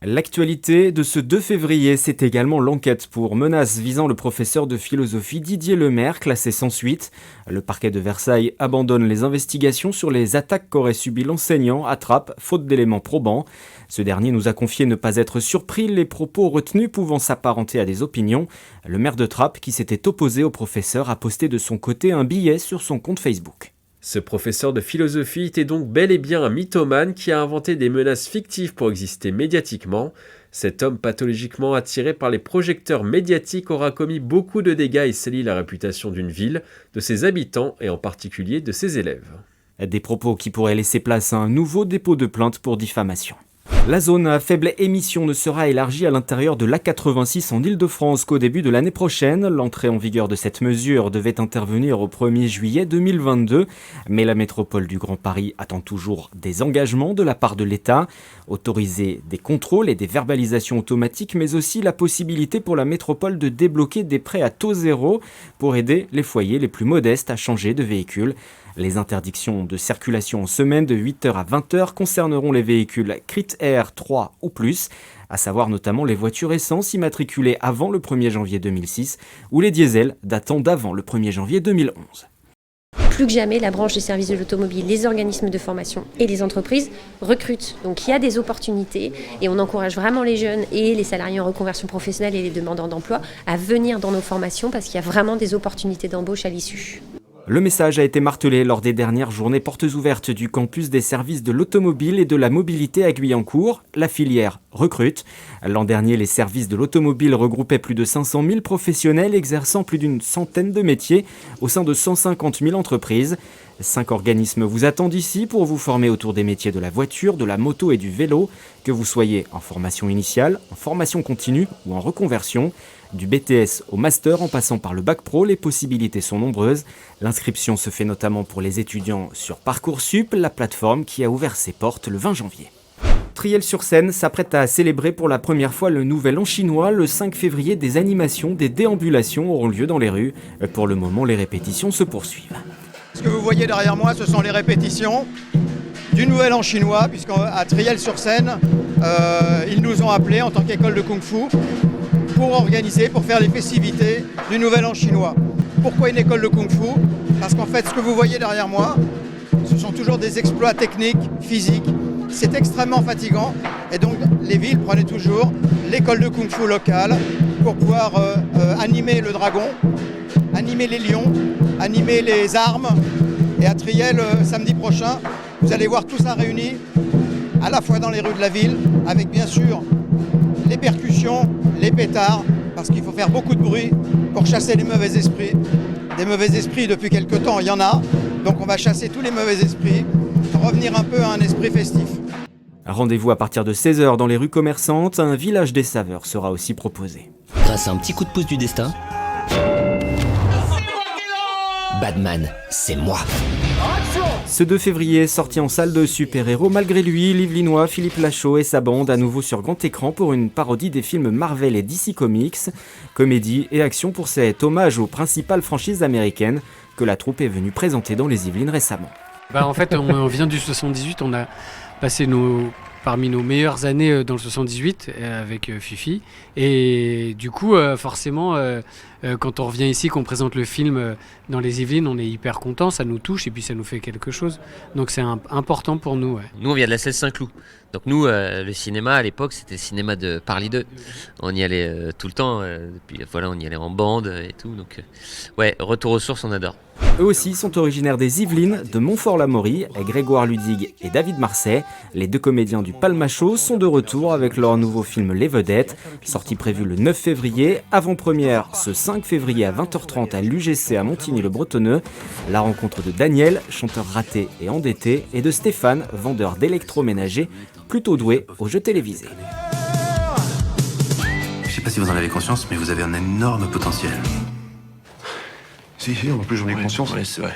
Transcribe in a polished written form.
L'actualité de ce 2 février, c'est également l'enquête pour menaces visant le professeur de philosophie Didier Lemaire, classé sans suite. Le parquet de Versailles abandonne les investigations sur les attaques qu'aurait subies l'enseignant à Trappes, faute d'éléments probants. Ce dernier nous a confié ne pas être surpris, les propos retenus pouvant s'apparenter à des opinions. Le maire de Trappes, qui s'était opposé au professeur, a posté de son côté un billet sur son compte Facebook. Ce professeur de philosophie était donc bel et bien un mythomane qui a inventé des menaces fictives pour exister médiatiquement. Cet homme pathologiquement attiré par les projecteurs médiatiques aura commis beaucoup de dégâts et sali la réputation d'une ville, de ses habitants et en particulier de ses élèves. Des propos qui pourraient laisser place à un nouveau dépôt de plainte pour diffamation. La zone à faible émission ne sera élargie à l'intérieur de l'A86 en Île-de-France qu'au début de l'année prochaine. L'entrée en vigueur de cette mesure devait intervenir au 1er juillet 2022, mais la métropole du Grand Paris attend toujours des engagements de la part de l'État, autoriser des contrôles et des verbalisations automatiques, mais aussi la possibilité pour la métropole de débloquer des prêts à taux zéro pour aider les foyers les plus modestes à changer de véhicule. Les interdictions de circulation en semaine de 8h à 20h concerneront les véhicules Crit-Air 3 ou plus, à savoir notamment les voitures essence immatriculées avant le 1er janvier 2006 ou les diesels datant d'avant le 1er janvier 2011. Plus que jamais, la branche des services de l'automobile, les organismes de formation et les entreprises recrutent. Donc il y a des opportunités et on encourage vraiment les jeunes et les salariés en reconversion professionnelle et les demandeurs d'emploi à venir dans nos formations parce qu'il y a vraiment des opportunités d'embauche à l'issue. Le message a été martelé lors des dernières journées portes ouvertes du campus des services de l'automobile et de la mobilité à Guyancourt. La filière recrute. L'an dernier, les services de l'automobile regroupaient plus de 500 000 professionnels exerçant plus d'une centaine de métiers au sein de 150 000 entreprises. 5 organismes vous attendent ici pour vous former autour des métiers de la voiture, de la moto et du vélo, que vous soyez en formation initiale, en formation continue ou en reconversion. Du BTS au master en passant par le bac pro, les possibilités sont nombreuses. L'inscription se fait notamment pour les étudiants sur Parcoursup, la plateforme qui a ouvert ses portes le 20 janvier. Triel-sur-Seine s'apprête à célébrer pour la première fois le Nouvel An chinois. Le 5 février, des animations, des déambulations auront lieu dans les rues. Pour le moment, les répétitions se poursuivent. Ce que vous voyez derrière moi, ce sont les répétitions du Nouvel An chinois, puisqu'à Triel-sur-Seine, ils nous ont appelés en tant qu'école de Kung Fu pour faire les festivités du Nouvel An chinois. Pourquoi une école de Kung Fu? Parce qu'en fait, ce que vous voyez derrière moi, ce sont toujours des exploits techniques, physiques. C'est extrêmement fatigant et donc les villes prenaient toujours l'école de Kung Fu locale pour pouvoir animer le dragon, animer les lions, animer les armes. Et à Triel, samedi prochain, vous allez voir tout ça réuni, à la fois dans les rues de la ville, avec bien sûr les percussions, les pétards, parce qu'il faut faire beaucoup de bruit pour chasser les mauvais esprits. Des mauvais esprits, depuis quelque temps, il y en a. Donc on va chasser tous les mauvais esprits, revenir un peu à un esprit festif. Rendez-vous à partir de 16h dans les rues commerçantes. Un village des saveurs sera aussi proposé. Grâce à un petit coup de pouce du destin, Batman, c'est moi. Ce 2 février, sorti en salle de super-héros, malgré lui, l'Yvelinois Philippe Lachaud et sa bande à nouveau sur grand écran pour une parodie des films Marvel et DC Comics. Comédie et action pour cet hommage aux principales franchises américaines que la troupe est venue présenter dans les Yvelines récemment. En fait, on vient du 78, on a passé parmi nos meilleures années dans le 78 avec Fifi. Et du coup, forcément, quand on revient ici, qu'on présente le film dans les Yvelines, on est hyper content, ça nous touche et puis ça nous fait quelque chose. Donc c'est important pour nous. Ouais. Nous, on vient de la Celle Saint-Cloud. Donc nous, le cinéma à l'époque, c'était le cinéma de Parly 2. On y allait tout le temps. Puis voilà, on y allait en bande et tout. Donc ouais, retour aux sources, on adore. Eux aussi sont originaires des Yvelines, de Montfort-l'Amaury, Grégoire Ludig et David Marseille. Les 2 comédiens du Palmachot sont de retour avec leur nouveau film Les Vedettes, sorti prévu le 9 février, avant-première ce 5 février à 20h30 à l'UGC à Montigny-le-Bretonneux. La rencontre de Daniel, chanteur raté et endetté, et de Stéphane, vendeur d'électroménager, plutôt doué aux jeux télévisés. Je sais pas si vous en avez conscience, mais vous avez un énorme potentiel. Si, en plus j'en ai conscience. Ouais, c'est vrai.